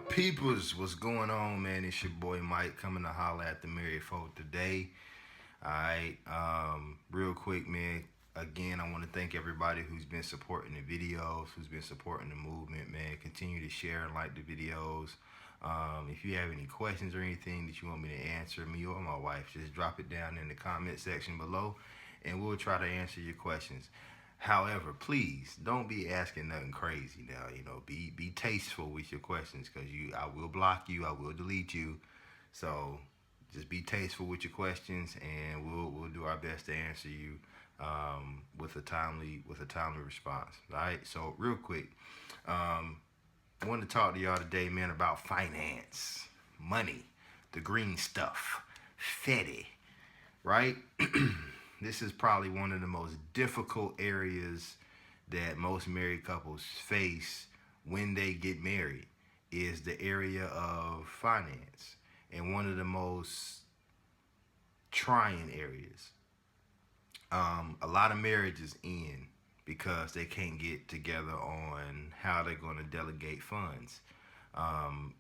Peoples, what's going on, man? It's your boy Mike coming to holler at the married folk today. Alright, real quick, man. Again, I want to thank everybody who's been supporting the videos, who's been supporting the movement, man. Continue to share and like the videos. If you have any questions or anything that you want me to answer, me or my wife, just drop it down in the comment section below and we'll try to answer your questions. However, please don't be asking nothing crazy now. Be tasteful with your questions, because I will block you, I will delete you. So just be tasteful with your questions, and we'll do our best to answer you with a timely response. All right. So real quick, I want to talk to y'all today, man, about finance, money, the green stuff, Fetty, right? This is probably one of the most difficult areas that most married couples face when they get married, is the area of finance, and one of the most trying areas. A lot of marriages end because they can't get together on how they're going to delegate funds.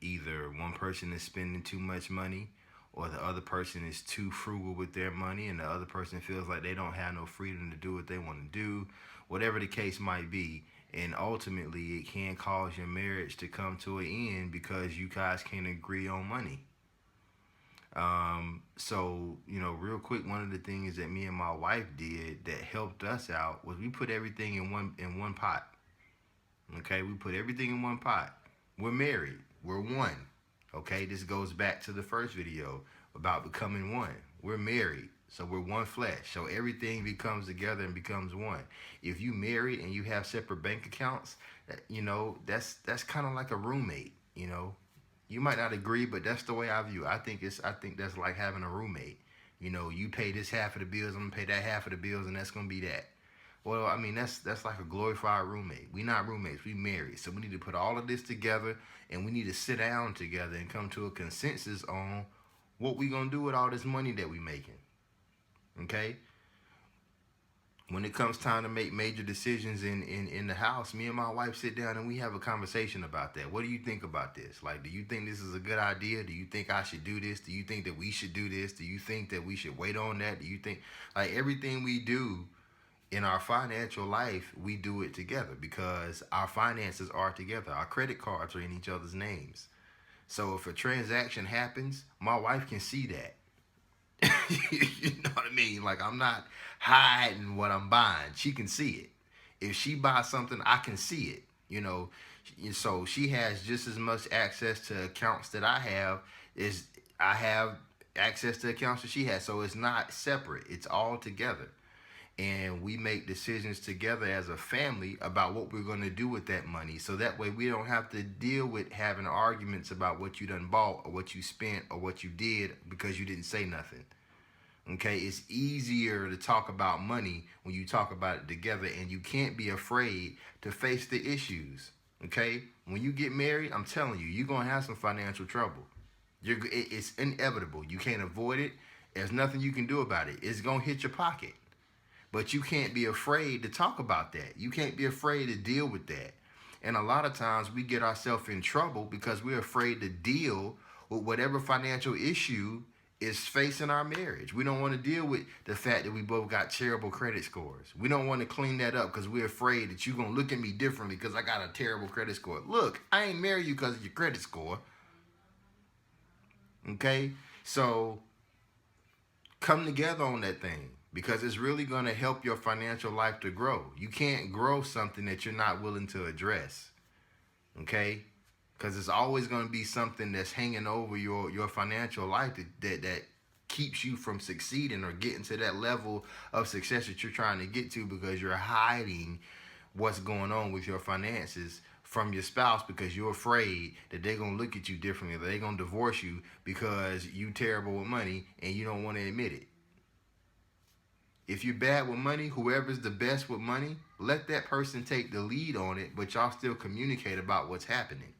Either one person is spending too much money, or the other person is too frugal with their money, and the other person feels like they don't have no freedom to do what they want to do, whatever the case might be. And ultimately, it can cause your marriage to come to an end because you guys can't agree on money. Real quick, one of the things that me and my wife did that helped us out was we put everything in one pot. Okay, we put everything in one pot. We're married. We're one. Okay, this goes back to the first video about becoming one. We're married, so we're one flesh. So everything becomes together and becomes one. If you married and you have separate bank accounts, that's kind of like a roommate. You might not agree, but that's the way I view it. I think that's like having a roommate. You pay this half of the bills, I'm gonna pay that half of the bills, and that's gonna be that. Well, I mean, that's like a glorified roommate. We not roommates, we married. So we need to put all of this together, and we need to sit down together and come to a consensus on what we gonna do with all this money that we making. Okay? When it comes time to make major decisions in the house, me and my wife sit down and we have a conversation about that. What do you think about this? Like, do you think this is a good idea? Do you think I should do this? Do you think that we should do this? Do you think that we should wait on that? Do you think, like, everything we do in our financial life, we do it together because our finances are together. Our credit cards are in each other's names. So if a transaction happens, my wife can see that. You know what I mean? Like, I'm not hiding what I'm buying. She can see it. If she buys something, I can see it. So she has just as much access to accounts that I have as I have access to accounts that she has. So it's not separate. It's all together. And we make decisions together as a family about what we're going to do with that money, so that way we don't have to deal with having arguments about what you done bought or what you spent or what you did because you didn't say nothing. Okay, it's easier to talk about money when you talk about it together, and you can't be afraid to face the issues. Okay, when you get married, I'm telling you, you're going to have some financial trouble. It's inevitable. You can't avoid it. There's nothing you can do about it. It's going to hit your pocket. But you can't be afraid to talk about that. You can't be afraid to deal with that. And a lot of times we get ourselves in trouble because we're afraid to deal with whatever financial issue is facing our marriage. We don't want to deal with the fact that we both got terrible credit scores. We don't want to clean that up because we're afraid that you're going to look at me differently because I got a terrible credit score. Look, I ain't married you because of your credit score. Okay? So come together on that thing, because it's really going to help your financial life to grow. You can't grow something that you're not willing to address. Okay? Because it's always going to be something that's hanging over your financial life that keeps you from succeeding or getting to that level of success that you're trying to get to, because you're hiding what's going on with your finances from your spouse because you're afraid that they're going to look at you differently, that they're going to divorce you because you terrible with money and you don't want to admit it. If you're bad with money, whoever's the best with money, let that person take the lead on it, but y'all still communicate about what's happening.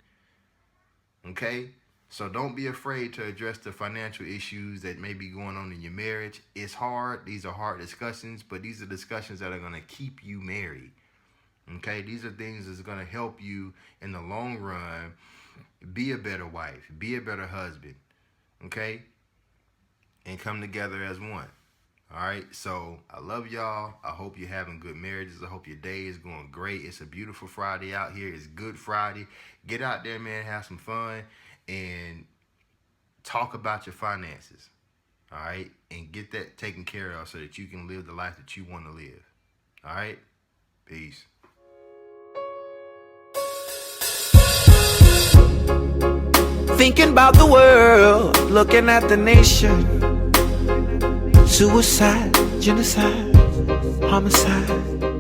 Okay? So don't be afraid to address the financial issues that may be going on in your marriage. It's hard. These are hard discussions, but these are discussions that are going to keep you married. Okay, these are things that's gonna help you in the long run be a better wife, be a better husband. Okay, and come together as one. All right, so I love y'all. I hope you're having good marriages. I hope your day is going great. It's a beautiful Friday out here. It's Good Friday. Get out there, man, have some fun, and talk about your finances. All right, and get that taken care of so that you can live the life that you want to live. All right, peace. Thinking about the world, looking at the nation. Suicide, genocide, homicide.